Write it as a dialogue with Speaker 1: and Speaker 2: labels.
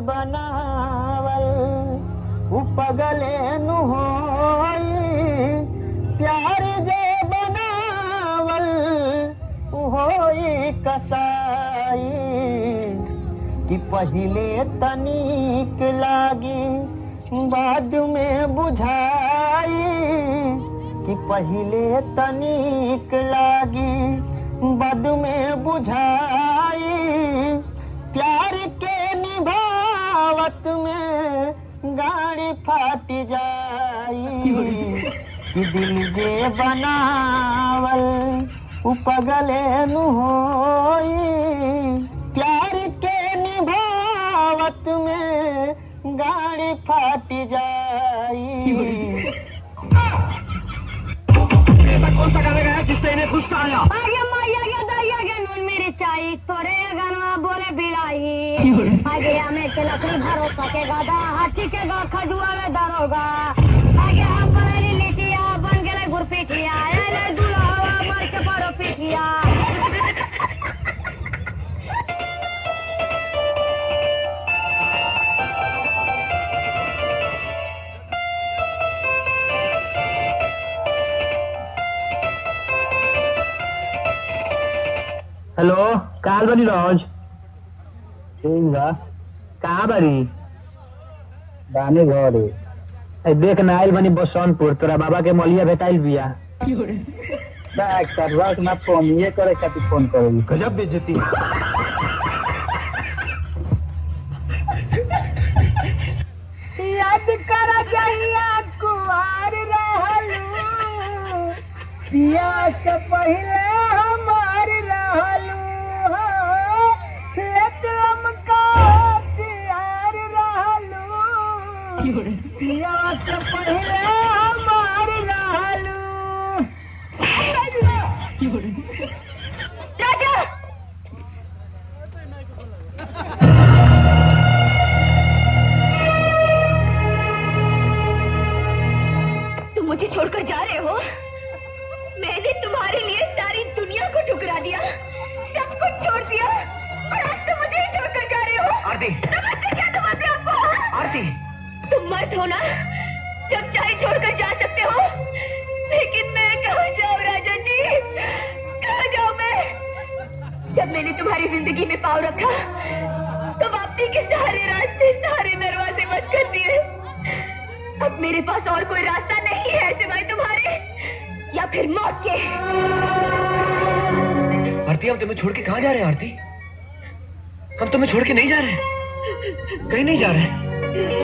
Speaker 1: बनावल उ पगले नु होई, प्यार जे बनावल उ होई कसाई। कि पहिले तनिक लागी बाद में बुझाई, कि पहिले तनिक लागी बाद में बुझाई। प्यार के निभावत में गाड़ी फाट जाई, कि दिल जे बनावल उ पगले नु होई, प्यार के निभावत में गाड़ी फाट जाई।
Speaker 2: कौन सा गाना गाया जिससे इन्हें गुस्सा आया?
Speaker 3: आगे मैया के दैया के नून मिर्चाई तोरे गाना बोले बिलाई। आगे हमें के लकड़ी भरोसा के गादा हाथी के गा खजुआ में दरोगा। आगे हम बनेली लिटिया बन गेले गुरपीठिया, एले दुल्हवा मर के परो पीठिया।
Speaker 1: हेलो, काल बनी रोज
Speaker 2: ठीक बा।
Speaker 1: कहाँ बनी?
Speaker 2: दानी घरे।
Speaker 1: देख ना आइल बनी बसंतपुर, तोरा बाबा के मलिया भेटाइल बिया।
Speaker 2: सर्वा ना फोन ये करे खातिर फोन करेली।
Speaker 1: गजब बेइज्जती।
Speaker 3: याद कर जहिया कुंवार रहलू, पिया से पहले हमार रहलू। लेतम का प्यार रहलू, पिया से पहले हमार रहलू। राजा तुम मुझे छोड़कर जा रहे हो? मैंने तुम्हारे लिए सारी दुनिया को ठुकरा दिया, सब कुछ छोड़ दिया, और आज तुम मुझे छोड़कर जा रहे हो।
Speaker 2: आरती,
Speaker 3: नमस्ते, क्या समझते हो आपको?
Speaker 2: आरती,
Speaker 3: तुम मर्द हो ना, जब चाहे छोड़कर जा सकते हो, लेकिन मैं कहाँ जाऊँ राजा जी, कहाँ जाऊँ मैं? जब मैंने तुम्हारी जिंदगी में पाँव रखा तो वापसी के सारे रास्ते, सारे दरवाजे बंद कर दिए। अब मेरे पास और कोई रास्ता नहीं है सिवाय तुम्हारे या फिर मौत के।
Speaker 2: आरती, हम तुम्हें छोड़ के कहाँ जा रहे हैं? आरती, हम तुम्हें छोड़ के नहीं जा रहे, कहीं नहीं जा रहे।